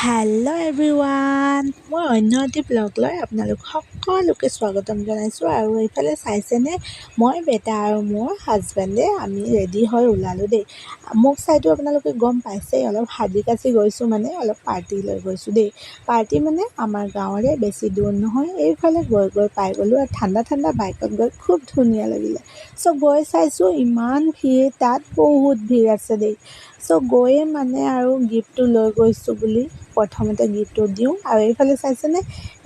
Hello' everyone, মই অন্য এটি ব্লগ লৈ আপোনালোক সকলোকে স্বাগতম জনাইছোঁ। আৰু এইফালে চাইছেনে, মই বেটা আৰু মোৰ হাজবেণ্ডে আমি ৰেডি হৈ ওলালোঁ দেই। মোক চাইতো আপোনালোকে গম পাইছেই, অলপ সাজি কাচি গৈছোঁ, মানে অলপ পাৰ্টি লৈ গৈছোঁ দেই। পাৰ্টি মানে আমাৰ গাঁৱৰে, বেছি দূৰ নহয়। এইফালে গৈ পাই গ'লোঁ আৰু ঠাণ্ডা বাইকত গৈ খুব ধুনীয়া লাগিলে। চ' গৈ চাইছোঁ ইমান ভিৰ, তাত বহুত ভিৰ আছে দেই। চ' গৈয়ে মানে আৰু গিফ্টটো লৈ গৈছোঁ বুলি প্ৰথমতে গিফ্টটো দিওঁ। আৰু এইফালে চাইছেনে,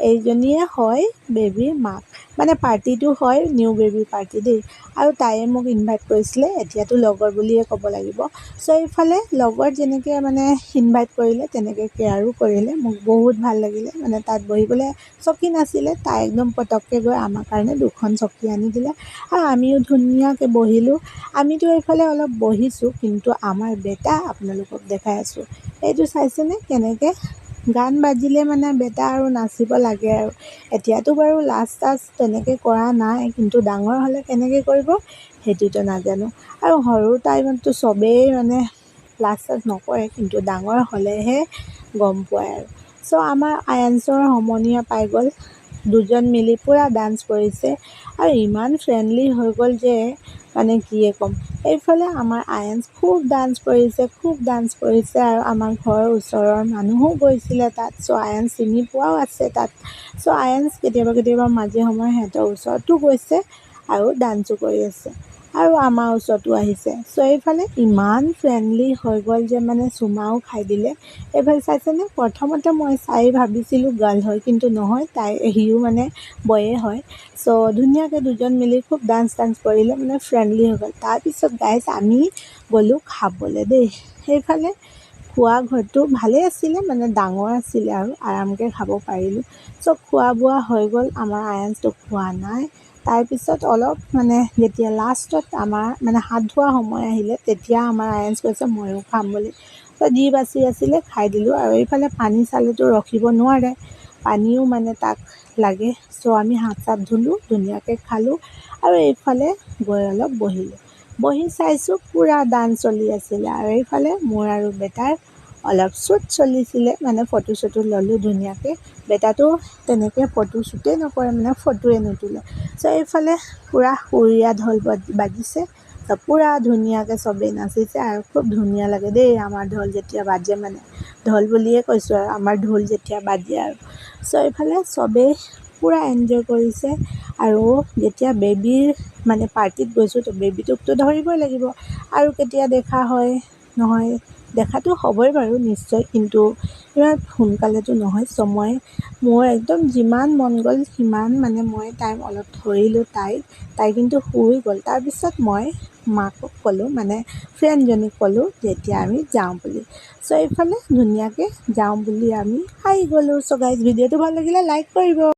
এইজনীয়ে হয় বেবীৰ মাক, মানে পাৰ্টিটো হয় নিউ বেবী পাৰ্টি দেই। আৰু তাইয়ে মোক ইনভাইট কৰিছিলে, এতিয়াতো লগৰ বুলিয়ে ক'ব লাগিব। চ' এইফালে লগৰ যেনেকৈ মানে ইনভাইট কৰিলে তেনেকৈ কেয়াৰো কৰিলে, মোক বহুত ভাল লাগিলে। মানে তাত বহিবলৈ চকী নাছিলে, তাই একদম পটককৈ গৈ আমাৰ কাৰণে 2খন চকী আনি দিলে আৰু আমিও ধুনীয়াকৈ বহিলোঁ। আমিতো এইফালে অলপ বহিছোঁ, কিন্তু আমাৰ বেটা আপোনালোকক দেখাই আছোঁ। এইটো চাইছেনে কেনেকৈ গান বাজিলে মানে বেটা আৰু নাচিব লাগে আৰু। এতিয়াতো বাৰু লাজ তেনেকৈ কৰা নাই, কিন্তু ডাঙৰ হ'লে কেনেকৈ কৰিব সেইটোতো নাজানো। আৰু সৰু টাইমততো চবেই মানে লাজ নকৰে, কিন্তু ডাঙৰ হ'লেহে গম পায় আৰু। চ' আমাৰ আয়াঞ্চৰ সমনীয়া পাই গ'ল, দুজন মিলি পূৰা ডান্স কৰিছে আৰু ইমান ফ্ৰেণ্ডলি হৈ গ'ল যে মানে কিয়ে ক'ম। এইফালে আমাৰ আয়াঞ্চ খুব ডান্স কৰিছে আৰু আমাৰ ঘৰৰ ওচৰৰ মানুহো গৈছিলে তাত। চ' আয়াঞ্চ চিনি পোৱাও আছে তাত। চ' আয়াঞ্চ কেতিয়াবা মাজে সময়ে সিহঁতৰ ওচৰতো গৈছে আৰু ডান্সো কৰি আছে আৰু আমাৰ ওচৰতো আহিছে। চ' এইফালে ইমান ফ্ৰেণ্ডলি হৈ গ'ল যে মানে চুমাও খাই দিলে। এইফালে চাইছেনে, প্ৰথমতে মই চাই ভাবিছিলোঁ গাৰ্ল হয়, কিন্তু নহয়, সিও মানে বয়ে হয়। চ' ধুনীয়াকৈ দুজন মিলি খুব ডান্স কৰিলে, মানে ফ্ৰেণ্ডলি হৈ গ'ল। তাৰপিছত গাইজ আমি গ'লোঁ খাবলৈ দেই। সেইফালে খোৱা ঘৰটো ভালেই আছিলে, মানে ডাঙৰ আছিলে আৰু আৰামকৈ খাব পাৰিলোঁ। চ' খোৱা বোৱা হৈ গ'ল, আমাৰ আয়াঞ্চটো খোৱা নাই। তাৰপিছত অলপ মানে যেতিয়া লাষ্টত আমাৰ মানে হাত ধোৱা সময় আহিলে, তেতিয়া আমাৰ আয়াঞ্চ কৈছে ময়ো খাম বুলি। চ' যি বাচি আছিলে খাই দিলোঁ। আৰু এইফালে পানী চালেতো ৰখিব নোৱাৰে, পানীও মানে তাক লাগে। চ' আমি হাত চাত ধুলোঁ, ধুনীয়াকৈ খালোঁ আৰু এইফালে গৈ অলপ বহিলোঁ। বহি চাইছোঁ পূৰা ডান্স চলি আছিলে। আৰু এইফালে মোৰ আৰু বেটাৰ অলপ শ্বুট চলিছিলে, মানে ফটো চটো ল'লোঁ ধুনীয়াকৈ। বেটাটো তেনেকৈ ফটো শ্বুটেই নকৰে, মানে ফটোৱে নুতুলে। চ' এইফালে পূৰা সুৰীয়া ঢোল বাজিছে, চ' পূৰা ধুনীয়াকৈ চবেই নাচিছে আৰু খুব ধুনীয়া লাগে দেই আমাৰ ঢোল যেতিয়া বাজে, মানে ঢোল বুলিয়ে কৈছোঁ আৰু আমাৰ ঢোল যেতিয়া বাজে আৰু। চ' এইফালে চবেই পূৰা এনজয় কৰিছে। আৰু যেতিয়া বেবীৰ মানে পাৰ্টিত গৈছোঁ, তো বেবীটোকতো ধৰিবই লাগিব। আৰু কেতিয়া দেখা হয় নহয়, দেখাটো হ'বই বাৰু নিশ্চয়, কিন্তু ইমান সোনকালেতো নহয়। চ' মই মোৰ একদম যিমান মন গ'ল সিমান মানে মই টাইম অলপ ধৰিলোঁ তাই কিন্তু শুই গ'ল। তাৰপিছত মই মাকক ক'লোঁ, মানে ফ্ৰেণ্ডজনীক ক'লোঁ যে এতিয়া আমি যাওঁ বুলি। চ' এইফালে ধুনীয়াকৈ যাওঁ বুলি আমি আহি গ'লোঁ। চ' গাইজ ভিডিঅ'টো ভাল লাগিলে লাইক কৰিব।